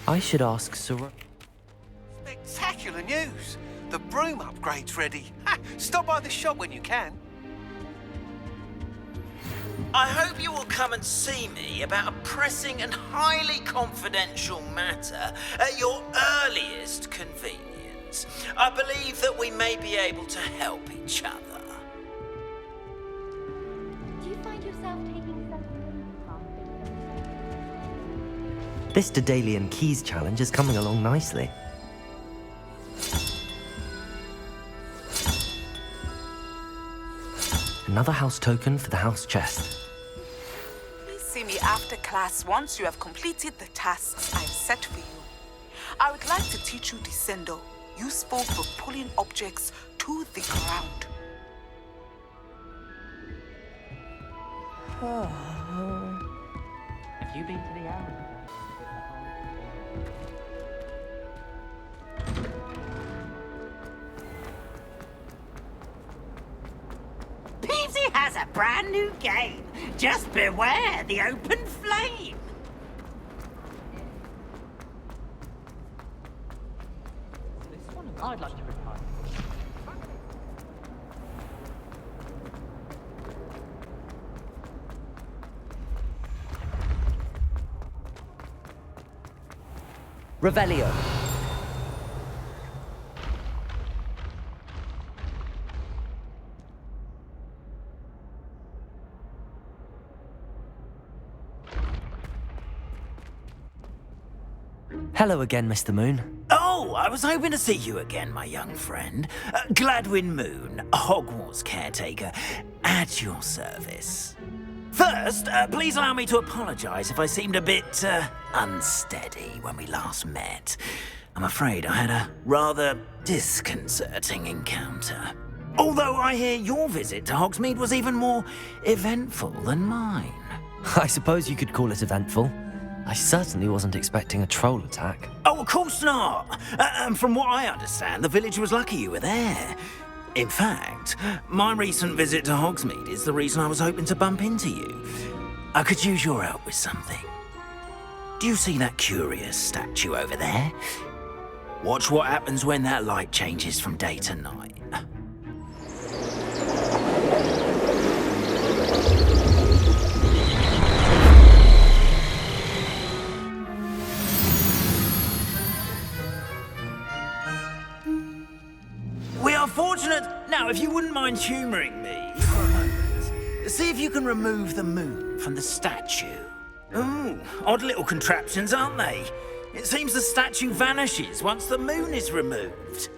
I should ask Sir... Spectacular news! The broom upgrade's ready. Ha! Stop by the shop when you can. I hope you will come and see me about a pressing and highly confidential matter at your earliest convenience. I believe that we may be able to help each other. Do you find yourself taking something? This Daedalian Keys challenge is coming along nicely. Another house token for the house chest. Please see me after class once you have completed the tasks I've set for you. I would like to teach you Descendo, useful for pulling objects to the ground. Have you been to the alley? Peasy has a brand new game. Just beware the open flame. I'd like to retire. Revelio. Hello again, Mr. Moon. Oh, I was hoping to see you again, my young friend. Gladwin Moon, Hogwarts caretaker, at your service. First, please allow me to apologize if I seemed a bit, unsteady when we last met. I'm afraid I had a rather disconcerting encounter. Although I hear your visit to Hogsmeade was even more eventful than mine. I suppose you could call it eventful. I certainly wasn't expecting a troll attack. Oh, of course not. And from what I understand, the village was lucky you were there. In fact, my recent visit to Hogsmeade is the reason I was hoping to bump into you. I could use your help with something. Do you see that curious statue over there? Watch what happens when that light changes from day to night. We are fortunate. Now, if you wouldn't mind humouring me for a moment, see if you can remove the moon from the statue. Ooh, odd little contraptions, aren't they? It seems the statue vanishes once the moon is removed,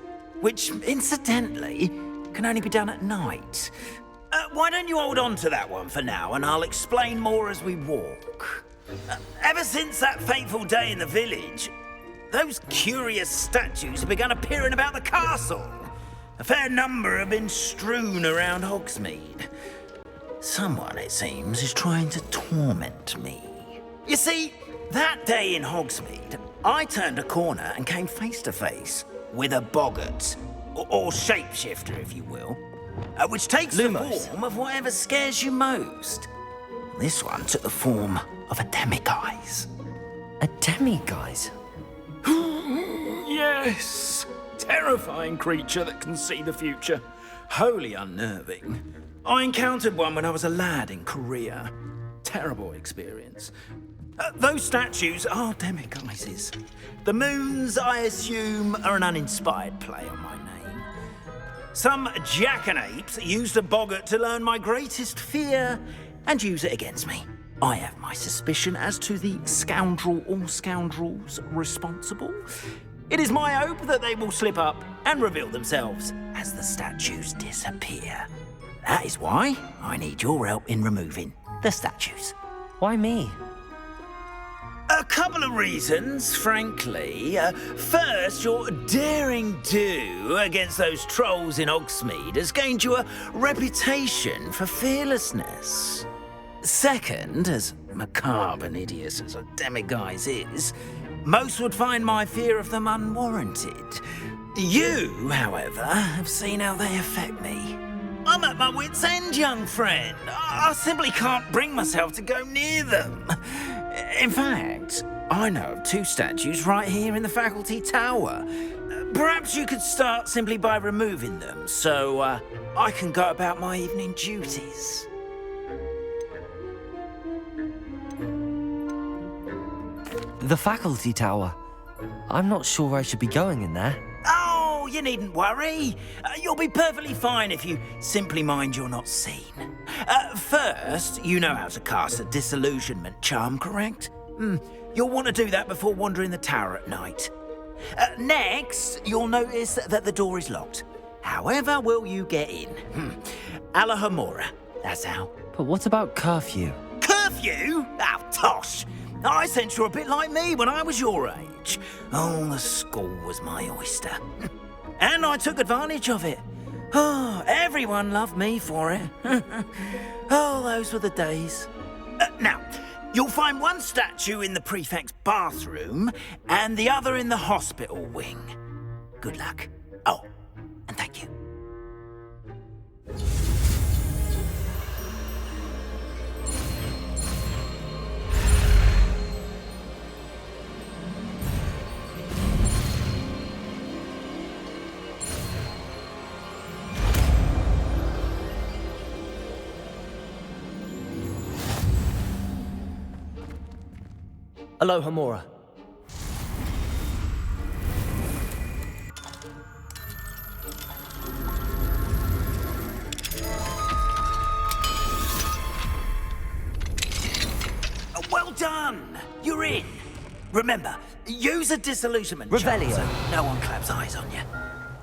which, incidentally, can only be done at night. Why don't you hold on to that one for now, and I'll explain more as we walk. Ever since that fateful day in the village, those curious statues have begun appearing about the castle. A fair number have been strewn around Hogsmeade. Someone, it seems, is trying to torment me. You see, that day in Hogsmeade, I turned a corner and came face to face with a boggart, or shapeshifter, if you will, which takes Lumos. the form of whatever scares you most. This one took the form of a demiguise. A demiguise? Yes! Terrifying creature that can see the future. Wholly unnerving. I encountered one when I was a lad in Korea. Terrible experience. Those statues are demiguises. The moons, I assume, are an uninspired play on my name. Some jackanapes used a boggart to learn my greatest fear and use it against me. I have my suspicion as to the scoundrel or scoundrels responsible. It is my hope that they will slip up and reveal themselves as the statues disappear. That is why I need your help in removing the statues. Why me? A couple of reasons, frankly. First, your daring do against those trolls in Hogsmeade has gained you a reputation for fearlessness. Second, as macabre and hideous as a demiguise is, most would find my fear of them unwarranted. You, however, have seen how they affect me. I'm at my wit's end, young friend. I simply can't bring myself to go near them. In fact, I know of 2 statues right here in the faculty tower. Perhaps you could start simply by removing them, so I can go about my evening duties. The faculty tower. I'm not sure I should be going in there. Oh, you needn't worry. You'll be perfectly fine if you simply mind you're not seen. First, you know how to cast a disillusionment charm, correct? You'll want to do that before wandering the tower at night. Next, you'll notice that the door is locked. However will you get in? Alahomora, that's how. But what about curfew? Curfew? Oh, tosh. I sense you're a bit like me when I was your age. Oh, the school was my oyster. And I took advantage of it. Oh, everyone loved me for it. Oh, those were the days. Now, you'll find one statue in the prefect's bathroom and the other in the hospital wing. Good luck. Oh, and thank you. Alohomora. Well done! You're in. Remember, use a disillusionment Revelio. charm so no one claps eyes on you.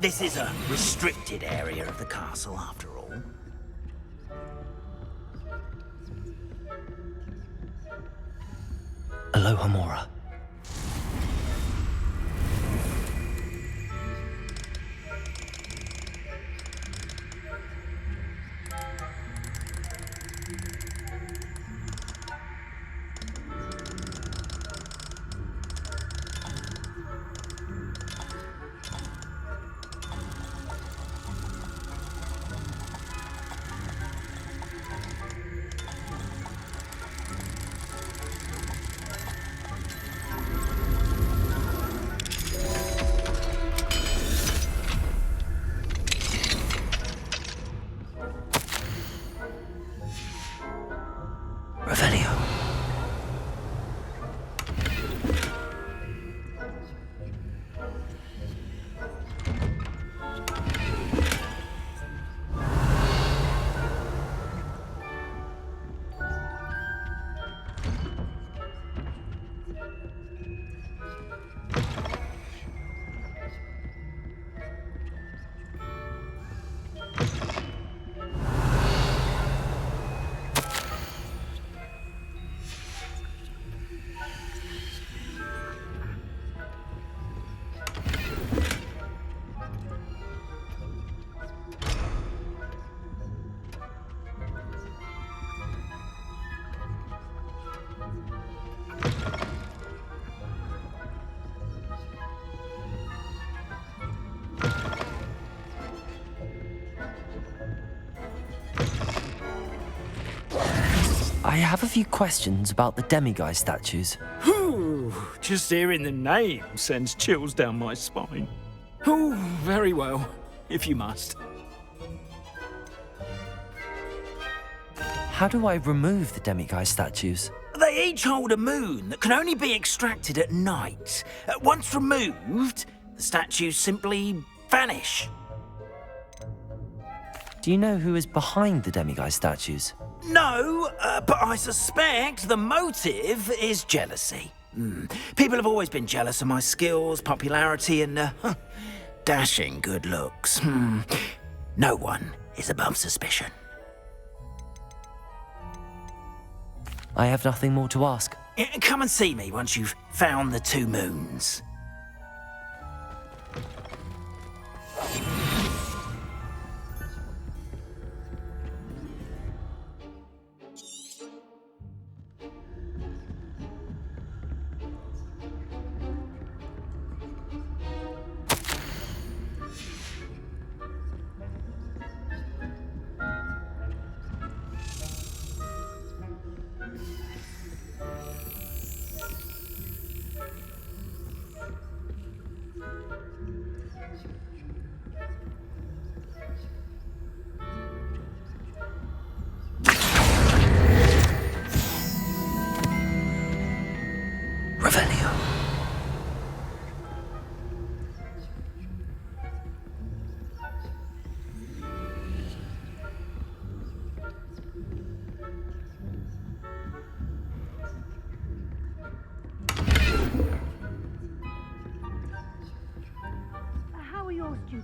This is a restricted area of the castle, after all. Alohomora. Revelio. I have a few questions about the demiguise statues. Whew, just hearing the name sends chills down my spine. Oh, very well, if you must. How do I remove the demiguise statues? They each hold a moon that can only be extracted at night. Once removed, the statues simply vanish. Do you know who is behind the demiguise statues? No, but I suspect the motive is jealousy. People have always been jealous of my skills, popularity, and dashing good looks. No one is above suspicion. I have nothing more to ask. Come and see me once you've found the 2 moons.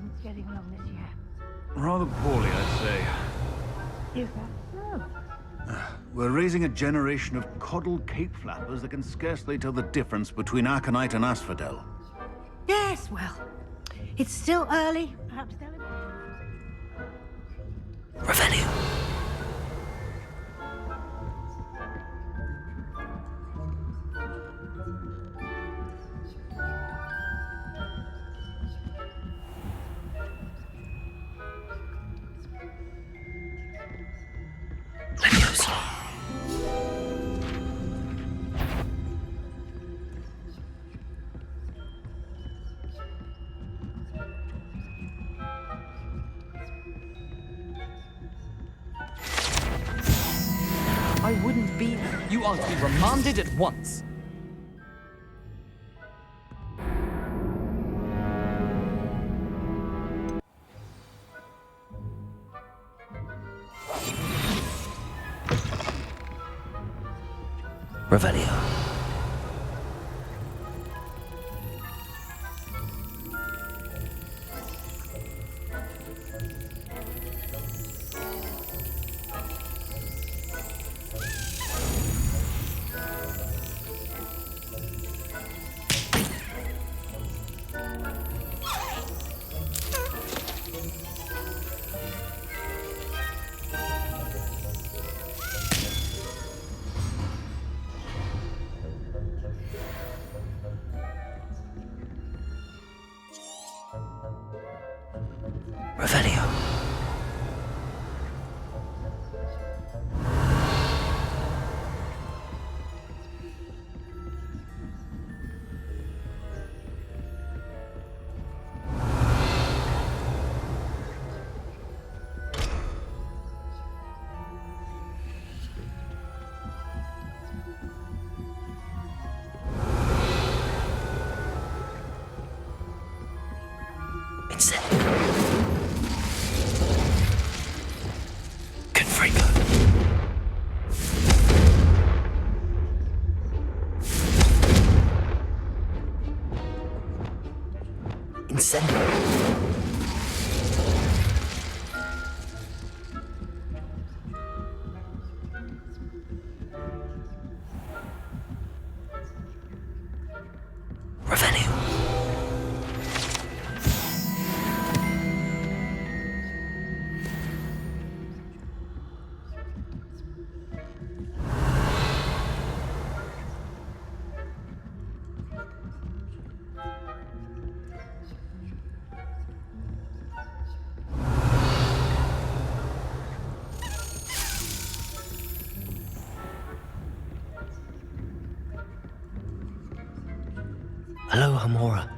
students getting along this year? Rather poorly, I'd say. Is that so? We're raising a generation of coddled cape flappers that can scarcely tell the difference between aconite and asphodel. Yes, well, it's still early. Perhaps they'll improve. Revelio. Leviosa. I wouldn't be there. You are to be remanded at once. Revelio. Revelio. Incendio. Confringo. Incendio. Revelio. Hello, Hamora.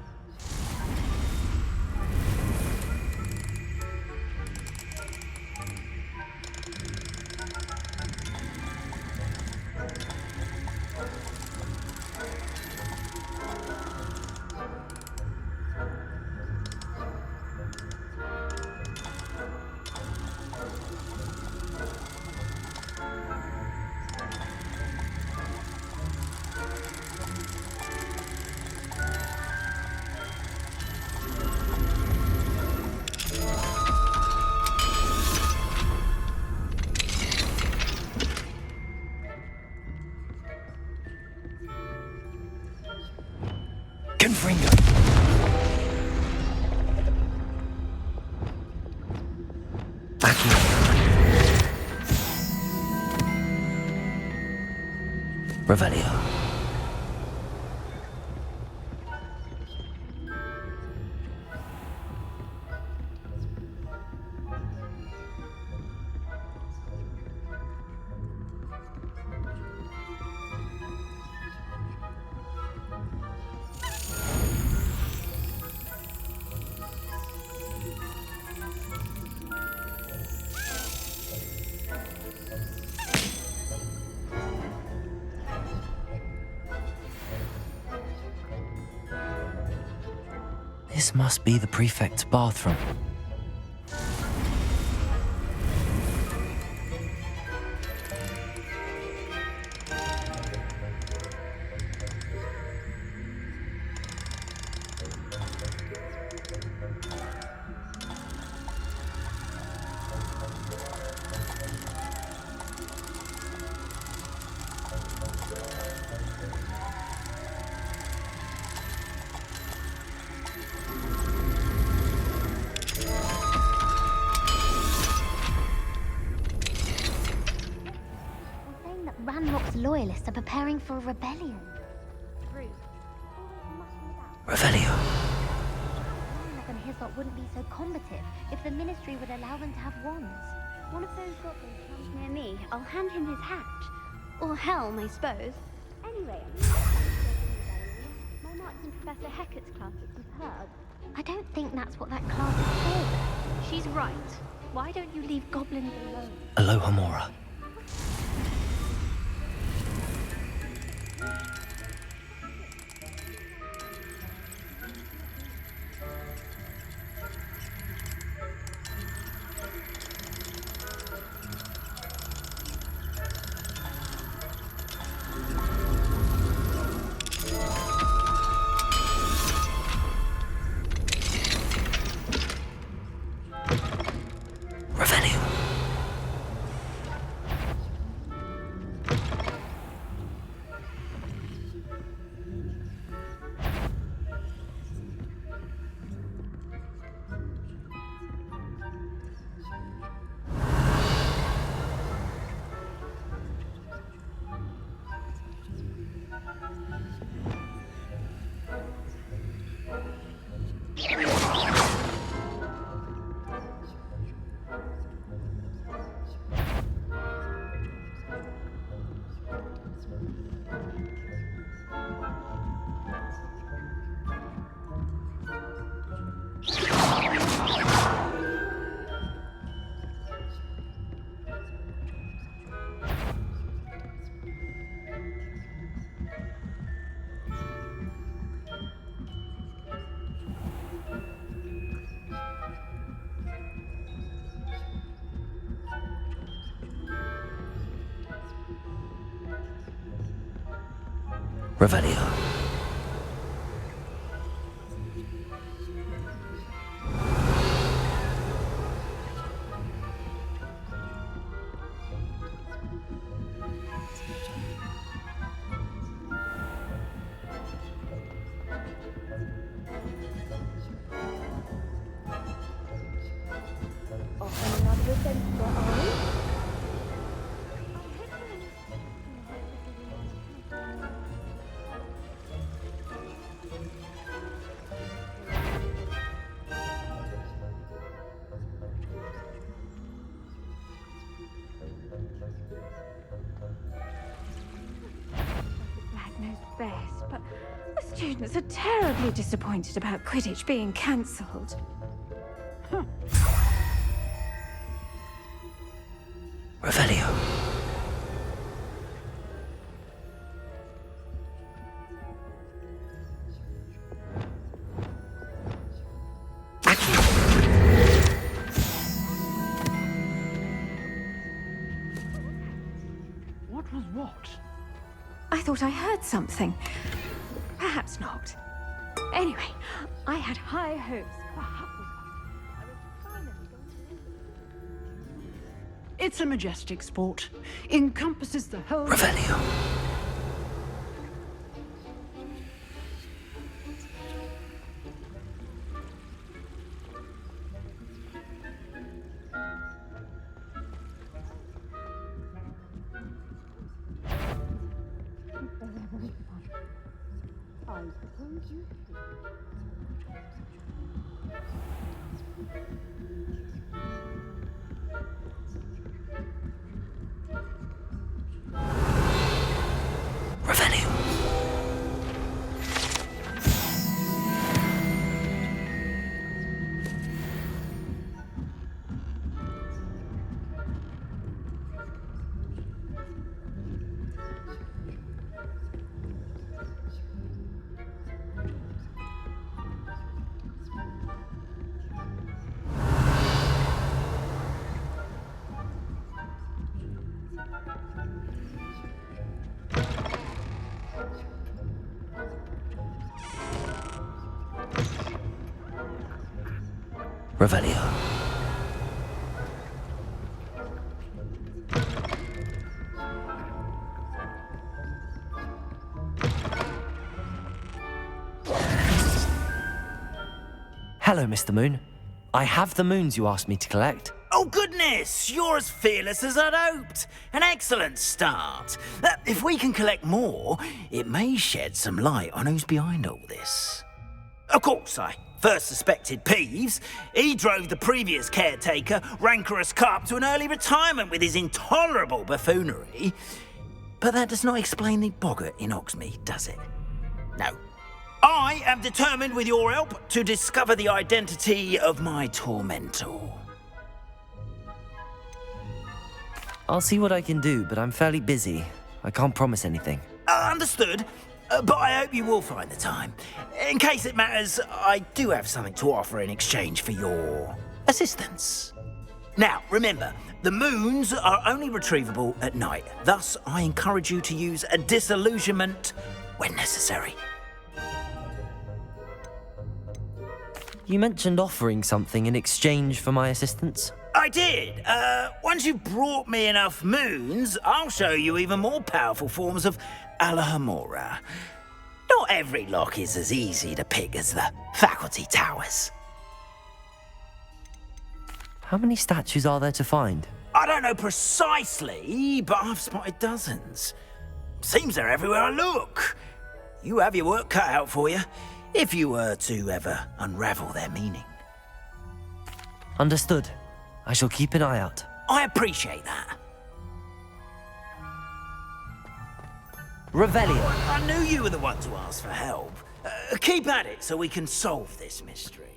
Confringo. Accio. Revelio. This must be the prefect's bathroom. Loyalists are preparing for a rebellion. Rude. Revelio. Look, and his lot wouldn't be so combative if the Ministry would allow them to have wands. One of those goblins comes near me, I'll hand him his hat. Or helm, I suppose. Anyway, my marks in Professor Hecat's class are superb. I don't think that's what that class is for. She's right. Why don't you leave goblins alone? Aloha Mora. Revelio. Revelio. Lad knows best, but the students are terribly disappointed about Quidditch being cancelled. Revelio. What was what? I thought I heard something. Perhaps not. Anyway, I had high hopes for Hufflepuff. I was finally going to... It's a majestic sport. Encompasses the whole... Revelio. I suppose you... Revelio. Revelio. Hello, Mr. Moon. I have the moons you asked me to collect. Oh, goodness! You're as fearless as I'd hoped. An excellent start. If we can collect more, it may shed some light on who's behind all this. Of course, I first suspected Peeves. He drove the previous caretaker, rancorous Carp, to an early retirement with his intolerable buffoonery. But that does not explain the boggart in Hogsmeade, does it? No. I am determined, with your help, to discover the identity of my tormentor. I'll see what I can do, but I'm fairly busy. I can't promise anything. Understood. But I hope you will find the time. In case it matters, I do have something to offer in exchange for your assistance. Now, remember, the moons are only retrievable at night. Thus, I encourage you to use a disillusionment when necessary. You mentioned offering something in exchange for my assistance? I did. Once you've brought me enough moons, I'll show you even more powerful forms of Alohomora. Not every lock is as easy to pick as the faculty towers. How many statues are there to find? I don't know precisely, but I've spotted dozens. Seems they're everywhere I look. You have your work cut out for you, if you were to ever unravel their meaning. Understood. I shall keep an eye out. I appreciate that. Revelio. I knew you were the one to ask for help. Keep at it so we can solve this mystery.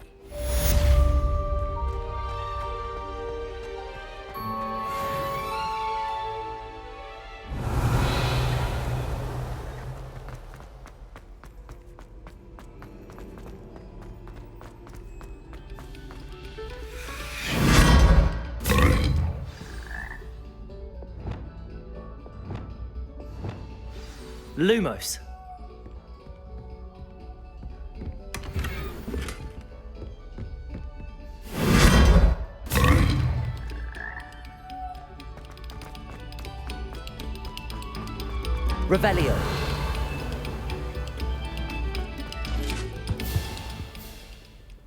Lumos. Revelio.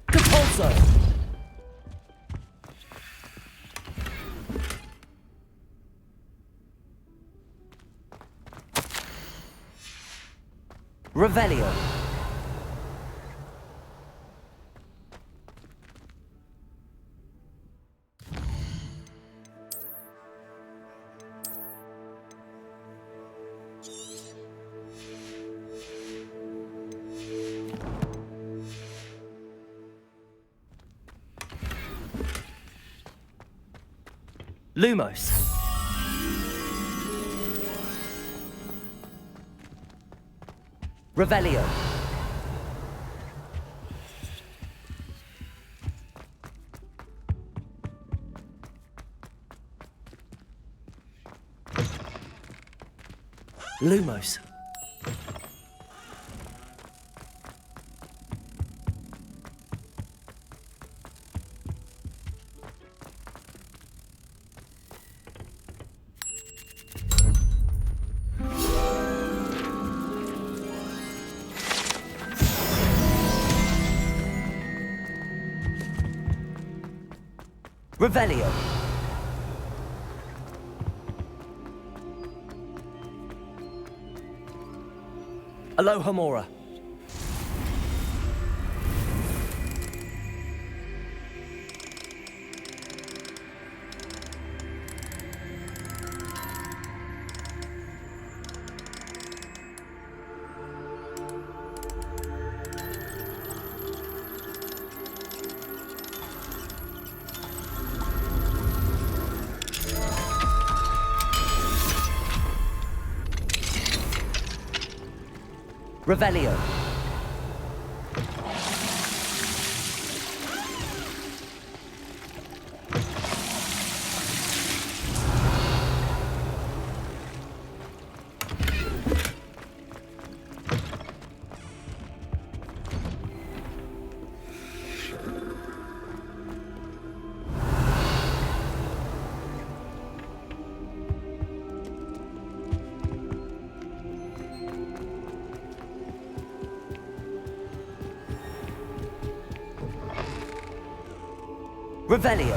Capulso. Revelio. Lumos. Revelio. Lumos. Revelio. Alohomora. Revelio. Revelio.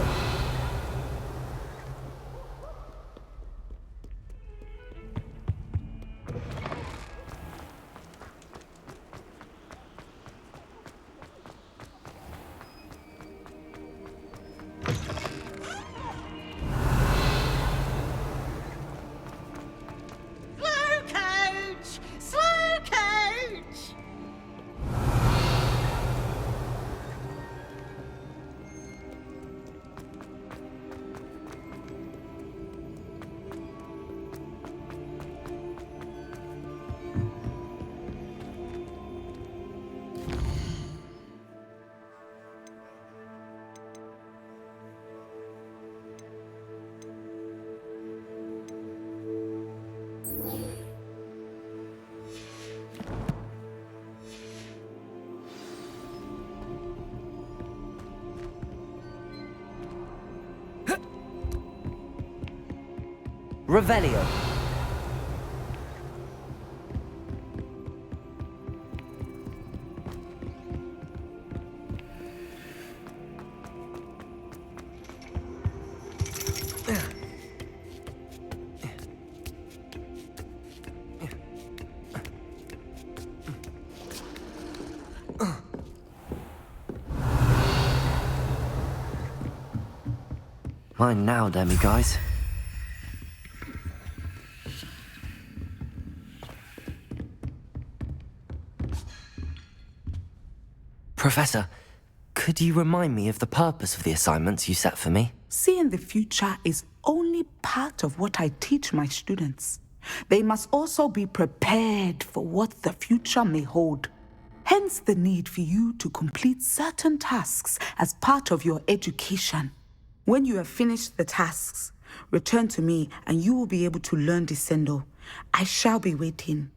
Revelio. Mine now, demiguise. Professor, could you remind me of the purpose of the assignments you set for me? Seeing the future is only part of what I teach my students. They must also be prepared for what the future may hold. Hence the need for you to complete certain tasks as part of your education. When you have finished the tasks, return to me and you will be able to learn Descendo. I shall be waiting.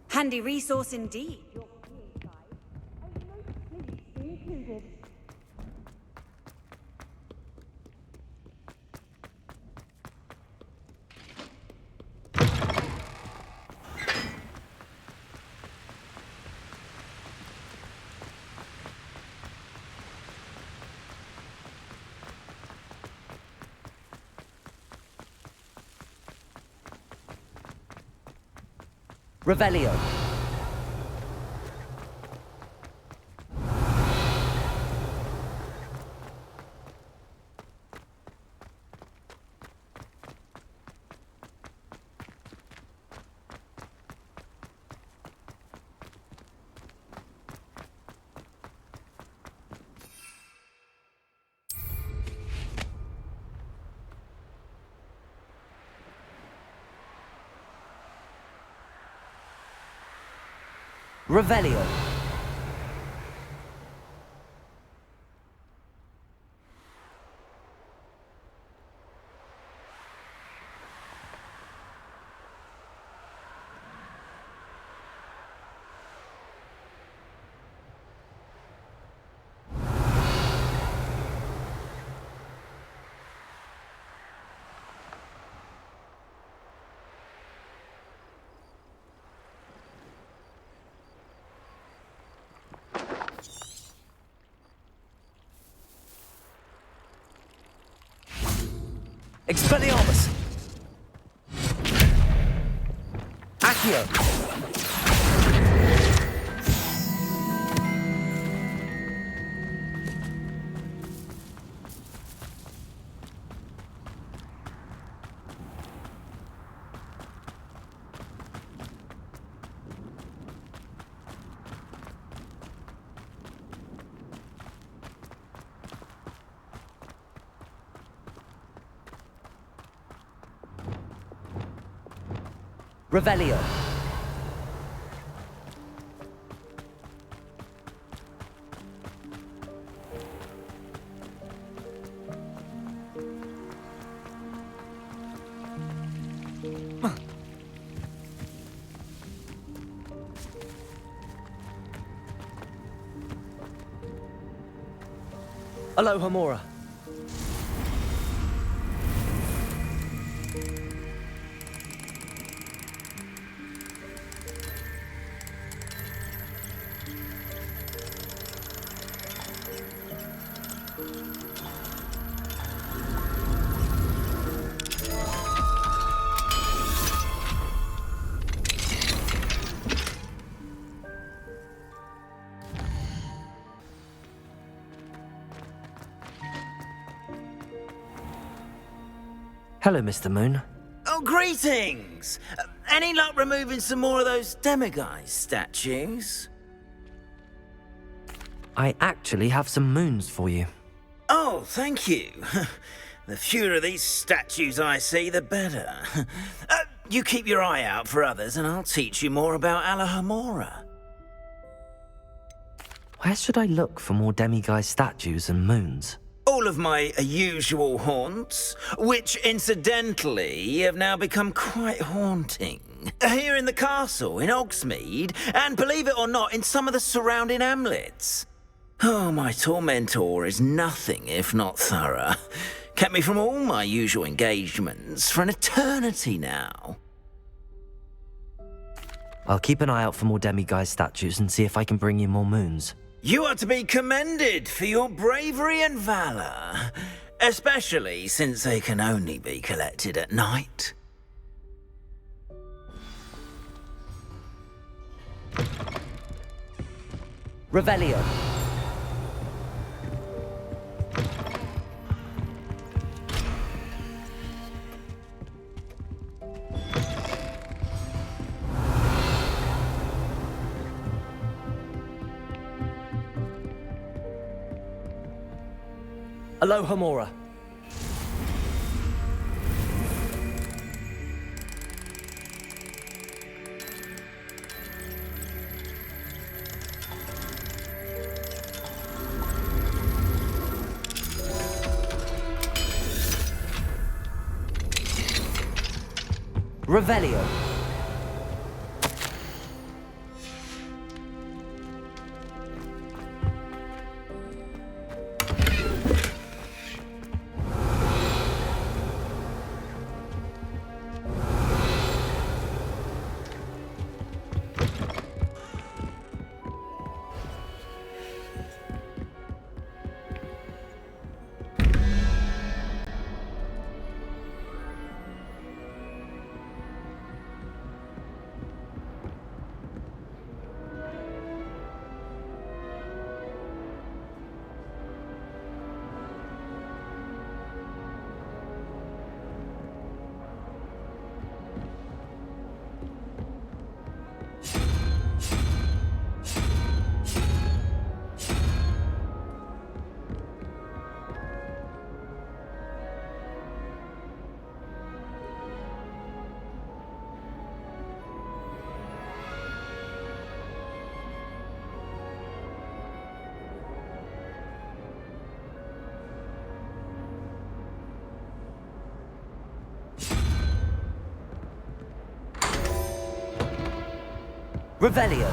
Handy resource indeed. Revelio. Revelio. Expelliarmus! Accio! Revelio. Alohomora. Hello, Mr. Moon. Oh, greetings! Any luck removing some more of those demiguise statues? I actually have some moons for you. Oh, thank you. The fewer of these statues I see, the better. You keep your eye out for others and I'll teach you more about Alohomora. Where should I look for more demiguise statues and moons? All of my usual haunts, which incidentally have now become quite haunting. Here in the castle, in Hogsmeade, and believe it or not, in some of the surrounding hamlets. Oh, my tormentor is nothing if not thorough. Kept me from all my usual engagements for an eternity now. I'll keep an eye out for more demiguise statues and see if I can bring you more moons. You are to be commended for your bravery and valor, especially since they can only be collected at night. Revelio. Aloha Mora. Revelio. Revelio.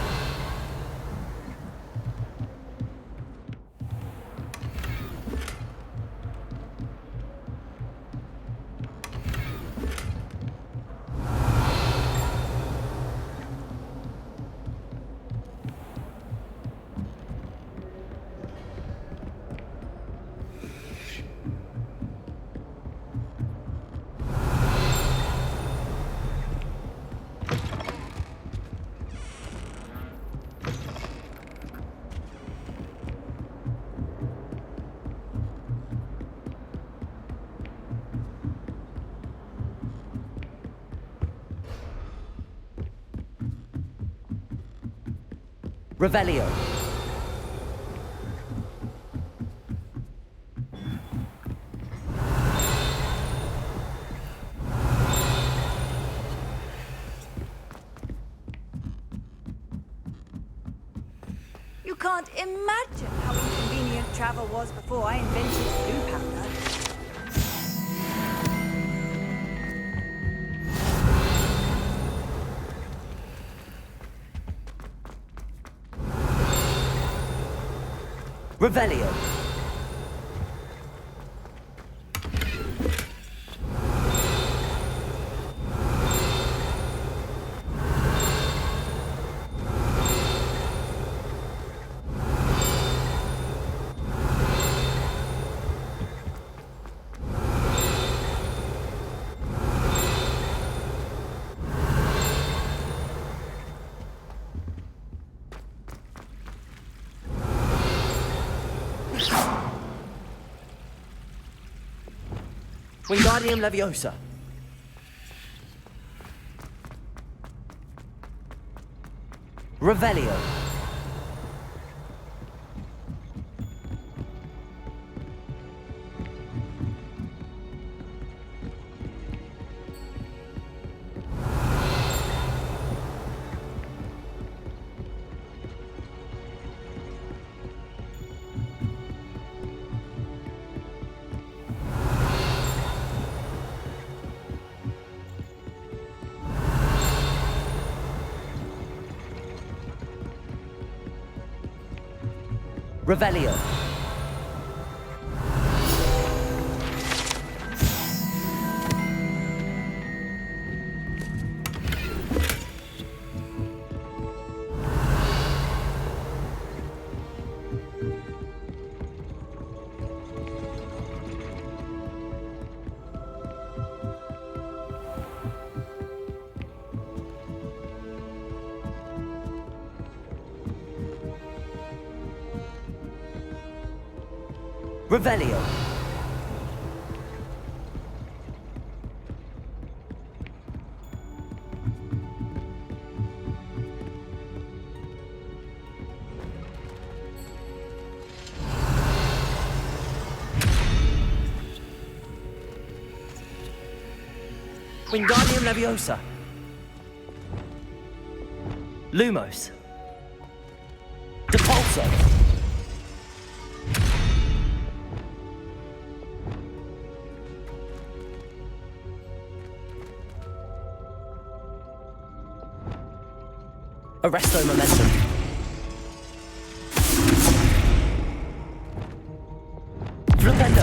Revelio. You can't imagine how inconvenient travel was before I invented blue powder. Revelio. Wingardium Leviosa. Revelio. Revelio. Revelio. Wingardium Leviosa. Lumos. Depulso. Arresto Momentum. Flipendo.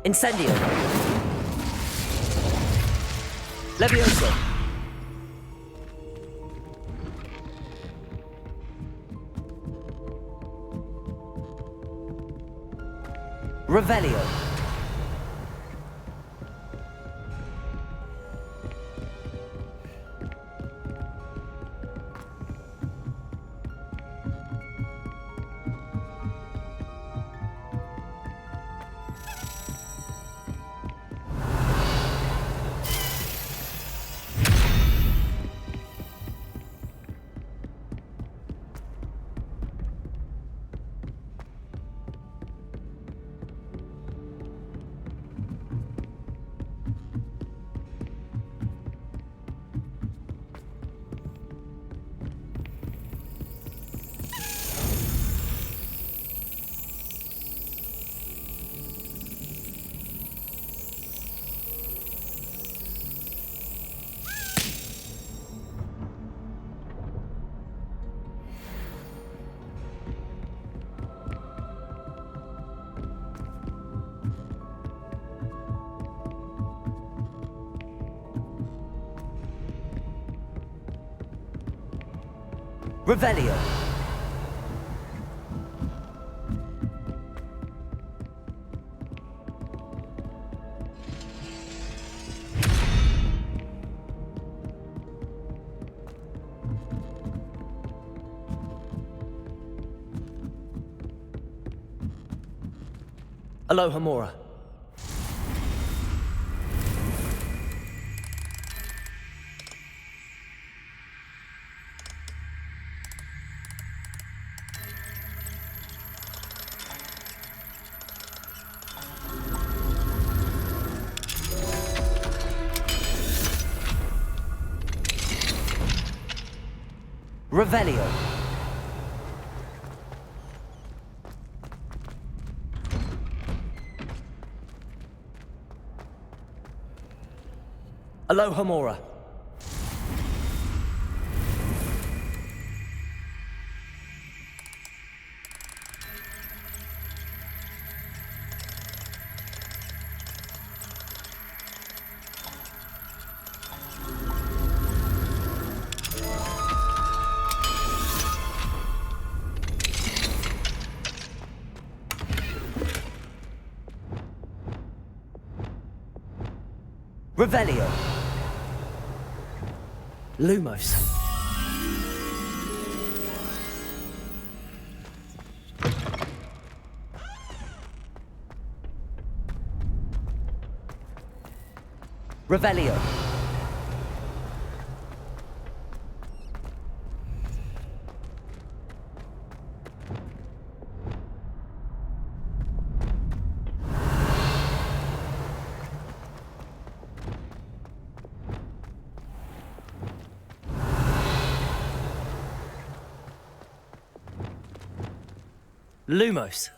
Incendio. Levioso. Revelio. Revelio. Alohomora. Revelio. Alohomora. Revelio. Lumos. Revelio. Lumos.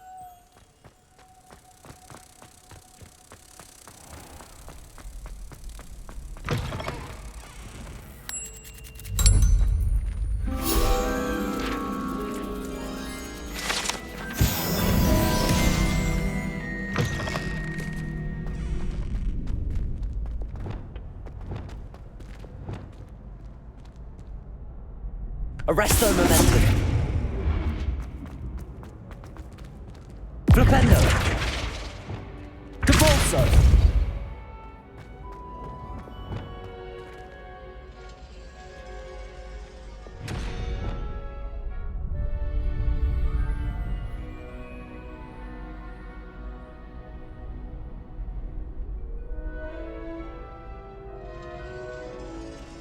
Arresto momentum. Flipendo. Cabalso.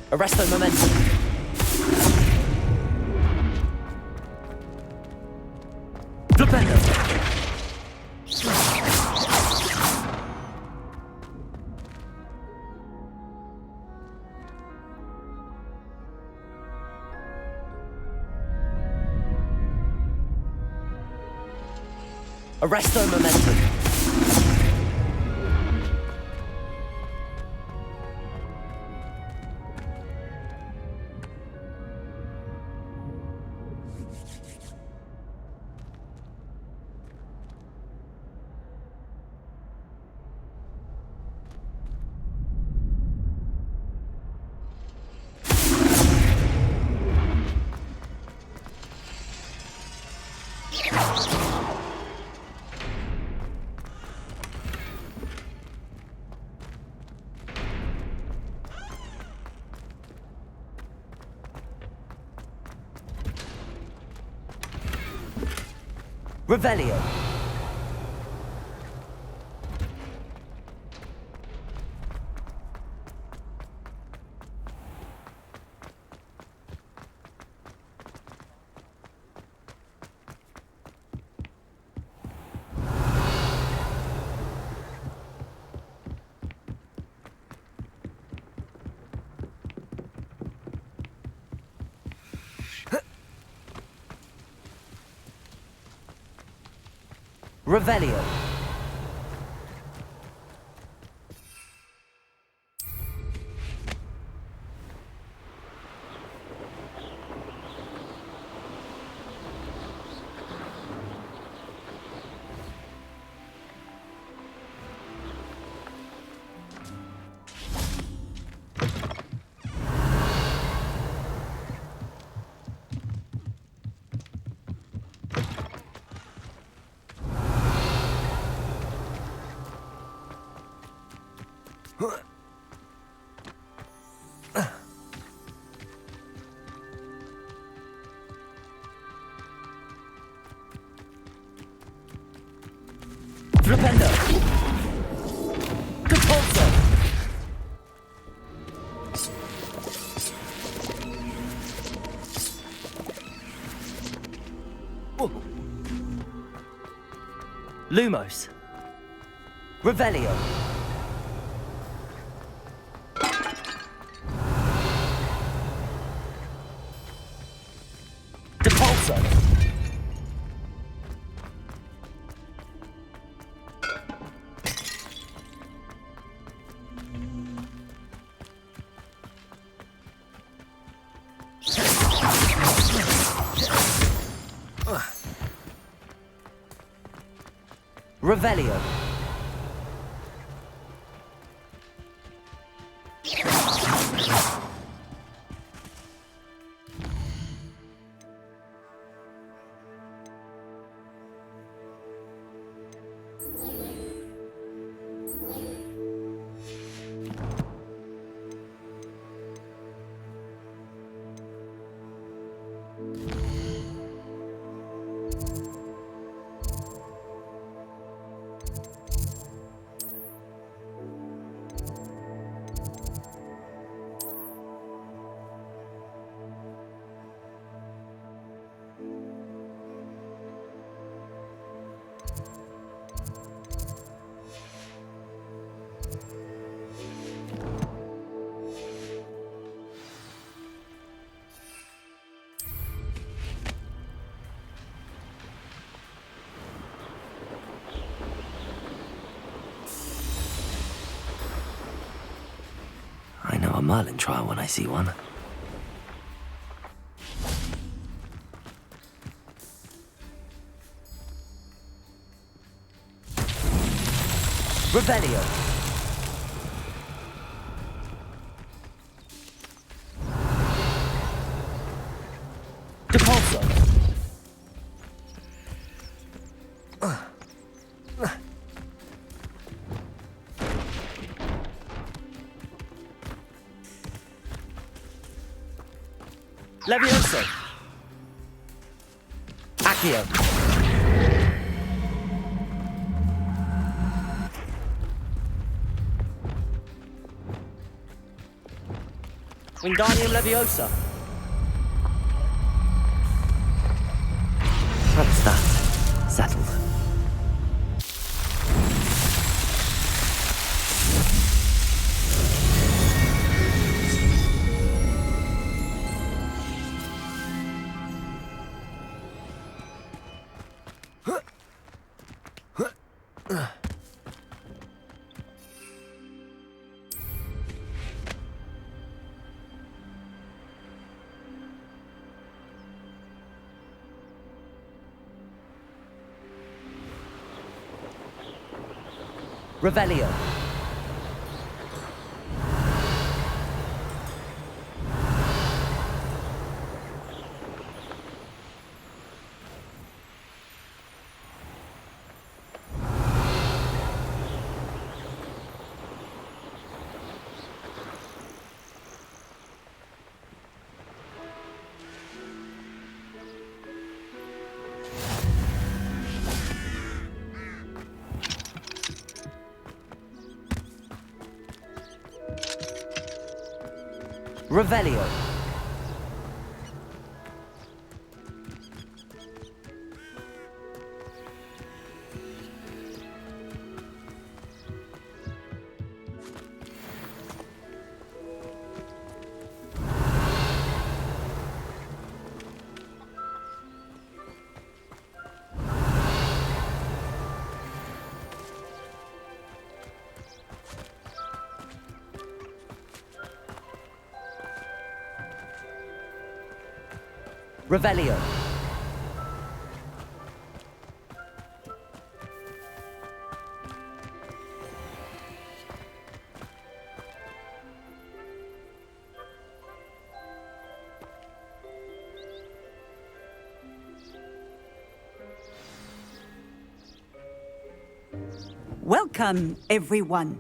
Arresto momentum. Flipendo. Arresto momentum. Revelio. Revelio. Flipendo. Cabalso. Lumos. Revelio. Depulso. Revelio. I know a Merlin trial when I see one. Revelio. Levioso. Accio. Wingardium Leviosa. That's that. Settled. Revelio. Revelio. Revelio. Welcome, everyone.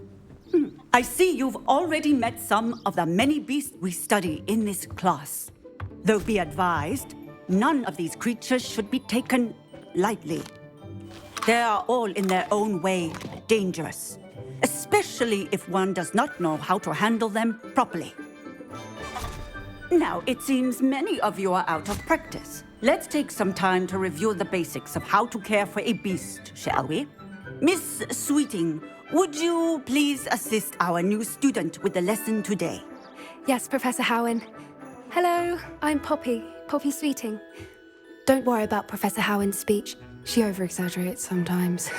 I see you've already met some of the many beasts we study in this class. Though be advised, none of these creatures should be taken lightly. They are all in their own way dangerous, especially if one does not know how to handle them properly. Now, it seems many of you are out of practice. Let's take some time to review the basics of how to care for a beast, shall we? Miss Sweeting, would you please assist our new student with the lesson today? Yes, Professor Howen. Hello, I'm Poppy Sweeting. Don't worry about Professor Howen's speech. She over-exaggerates sometimes.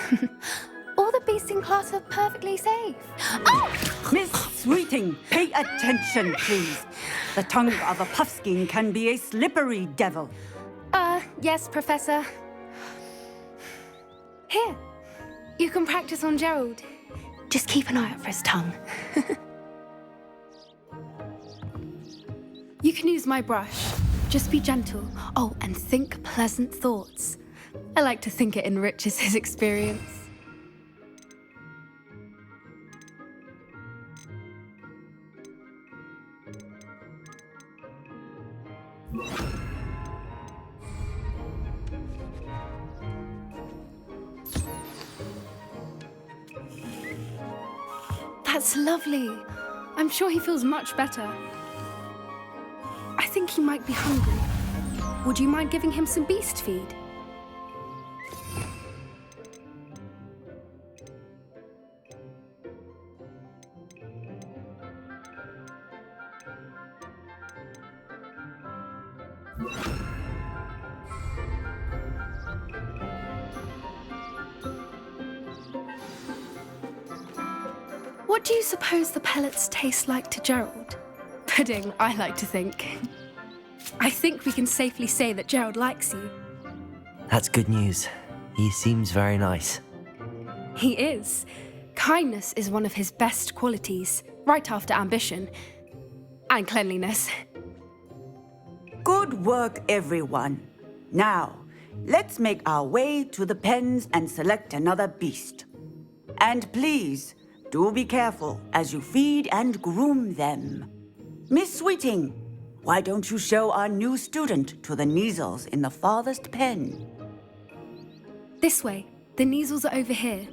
All the beasts in class are perfectly safe. Oh! Miss Sweeting, pay attention, please. The tongue of a puffskein can be a slippery devil. Yes, Professor. Here, you can practice on Gerald. Just keep an eye out for his tongue. You can use my brush. Just be gentle. Oh, and think pleasant thoughts. I like to think it enriches his experience. That's lovely. I'm sure he feels much better. I think he might be hungry. Would you mind giving him some beast feed? What do you suppose the pellets taste like to Gerald? Pudding, I like to think. I think we can safely say that Gerald likes you. That's good news. He seems very nice. He is. Kindness is one of his best qualities, right after ambition. And cleanliness. Good work, everyone. Now, let's make our way to the pens and select another beast. And please, do be careful as you feed and groom them. Miss Sweeting, why don't you show our new student to the Kneazles in the farthest pen? This way. The Kneazles are over here.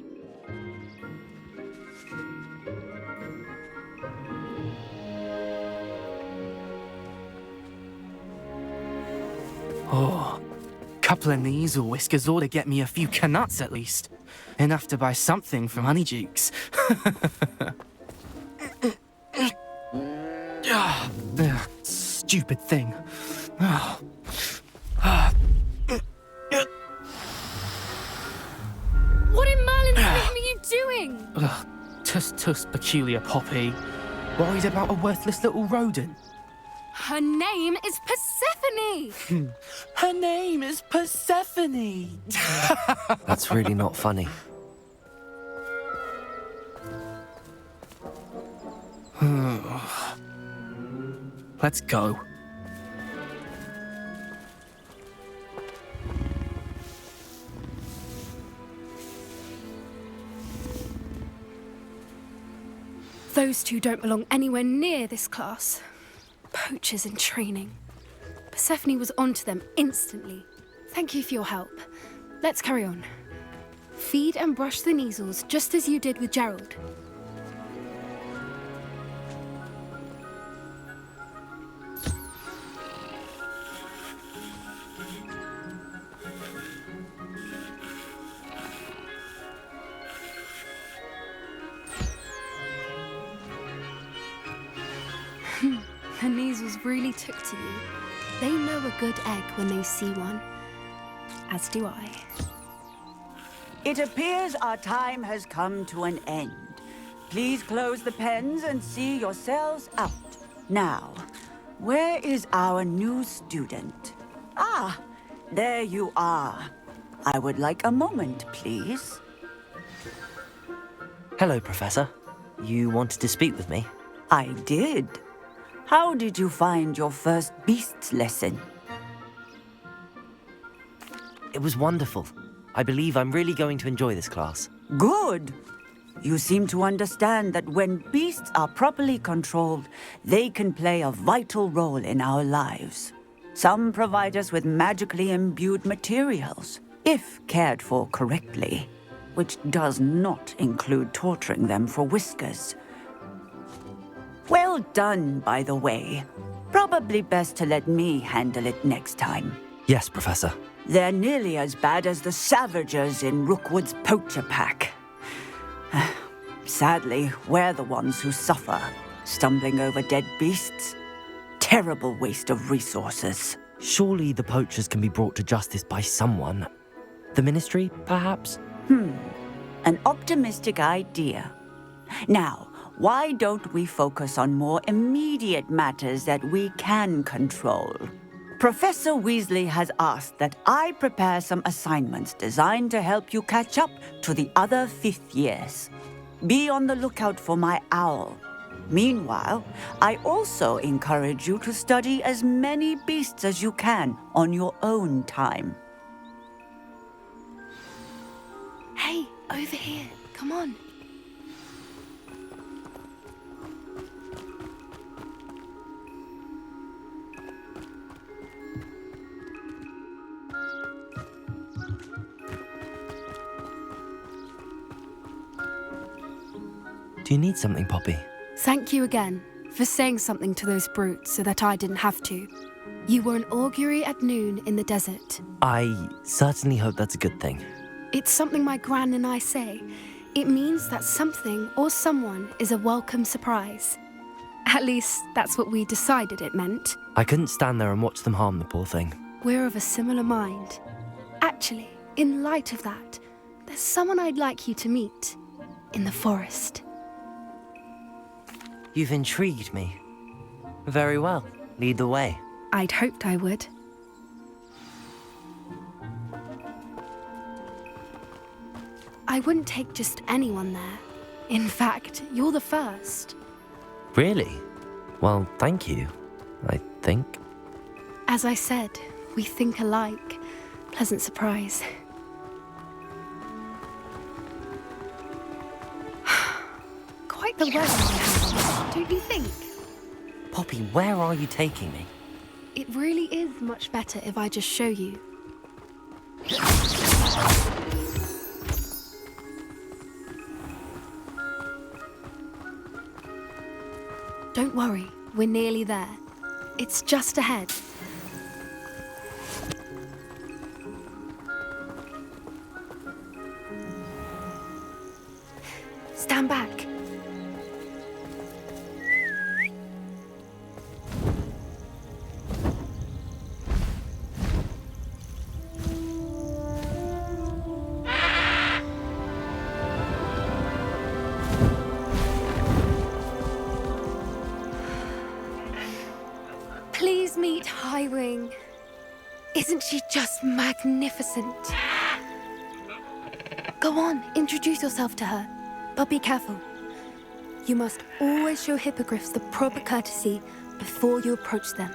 Oh, couple of Kneazle whiskers ought to get me a few canuts at least. Enough to buy something from Honeydukes. Stupid thing. Oh. What in Merlin's name are you doing? Tuss, peculiar Poppy. Worried about a worthless little rodent. Her name is Persephone! Her name is Persephone! That's really not funny. Let's go. Those two don't belong anywhere near this class. Poachers in training. Persephone was onto them instantly. Thank you for your help. Let's carry on. Feed and brush the Kneazles just as you did with Gerald. The Kneazles really took to you. They know a good egg when they see one. As do I. It appears our time has come to an end. Please close the pens and see yourselves out. Now, where is our new student? Ah, there you are. I would like a moment, please. Hello, Professor. You wanted to speak with me? I did. How did you find your first beasts lesson? It was wonderful. I believe I'm really going to enjoy this class. Good. You seem to understand that when beasts are properly controlled, they can play a vital role in our lives. Some provide us with magically imbued materials, if cared for correctly, which does not include torturing them for whiskers. Well done, by the way. Probably best to let me handle it next time. Yes, Professor. They're nearly as bad as the Savagers in Rookwood's poacher pack. Sadly, we're the ones who suffer, stumbling over dead beasts. Terrible waste of resources. Surely the poachers can be brought to justice by someone. The Ministry, perhaps? An optimistic idea. Now, why don't we focus on more immediate matters that we can control? Professor Weasley has asked that I prepare some assignments designed to help you catch up to the other fifth years. Be on the lookout for my owl. Meanwhile, I also encourage you to study as many beasts as you can on your own time. Hey, over here. Come on. Do you need something, Poppy? Thank you again for saying something to those brutes so that I didn't have to. You were an augury at noon in the desert. I certainly hope that's a good thing. It's something my gran and I say. It means that something or someone is a welcome surprise. At least, that's what we decided it meant. I couldn't stand there and watch them harm the poor thing. We're of a similar mind. Actually, in light of that, there's someone I'd like you to meet. In the forest. You've intrigued me. Very well. Lead the way. I'd hoped I would. I wouldn't take just anyone there. In fact, you're the first. Really? Well, thank you, I think. As I said, we think alike. Pleasant surprise. Quite the weather we have, don't you think? Poppy, where are you taking me? it really is much better if I just show you. Don't worry, we're nearly there. It's just ahead. Stand back. Please meet Highwing. Isn't she just magnificent? Go on, introduce yourself to her. But be careful. You must always show hippogriffs the proper courtesy before you approach them.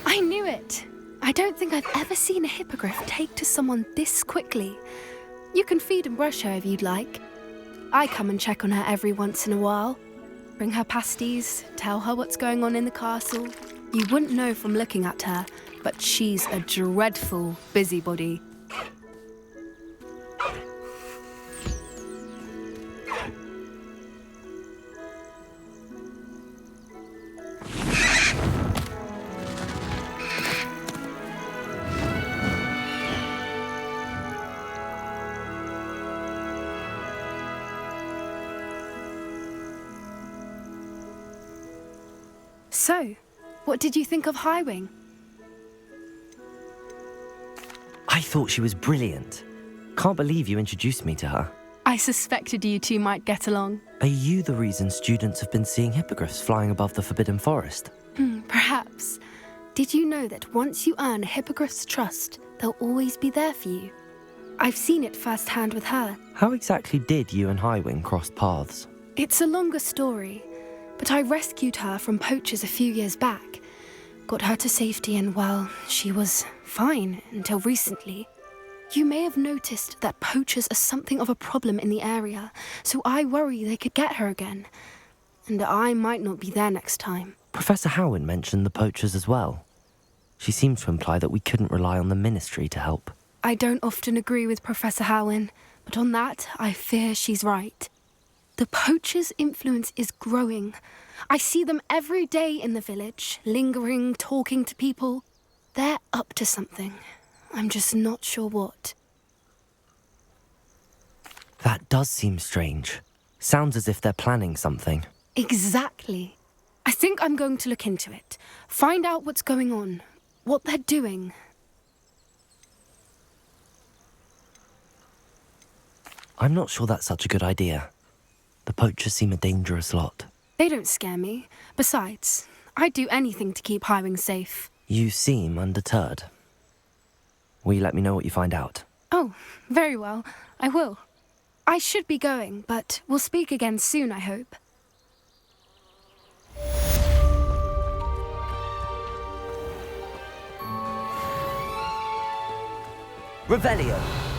I knew it! I don't think I've ever seen a hippogriff take to someone this quickly. You can feed and brush her if you'd like. I come and check on her every once in a while. Bring her pasties, tell her what's going on in the castle. You wouldn't know from looking at her, but she's a dreadful busybody. So, what did you think of Highwing? I thought she was brilliant. Can't believe you introduced me to her. I suspected you two might get along. Are you the reason students have been seeing hippogriffs flying above the Forbidden Forest? Perhaps. Did you know that once you earn a hippogriff's trust, they'll always be there for you? I've seen it firsthand with her. How exactly did you and Highwing cross paths? It's a longer story, but I rescued her from poachers a few years back. Got her to safety and, well, she was fine until recently. You may have noticed that poachers are something of a problem in the area, so I worry they could get her again. And I might not be there next time. Professor Howin mentioned the poachers as well. She seemed to imply that we couldn't rely on the Ministry to help. I don't often agree with Professor Howin, but on that, I fear she's right. The poachers' influence is growing. I see them every day in the village, lingering, talking to people. They're up to something. I'm just not sure what. That does seem strange. Sounds as if they're planning something. Exactly. I think I'm going to look into it. Find out what's going on, what they're doing. I'm not sure that's such a good idea. The poachers seem a dangerous lot. They don't scare me. Besides, I'd do anything to keep Highwing safe. You seem undeterred. Will you let me know what you find out? Oh, very well. I will. I should be going, but we'll speak again soon, I hope. Revelio!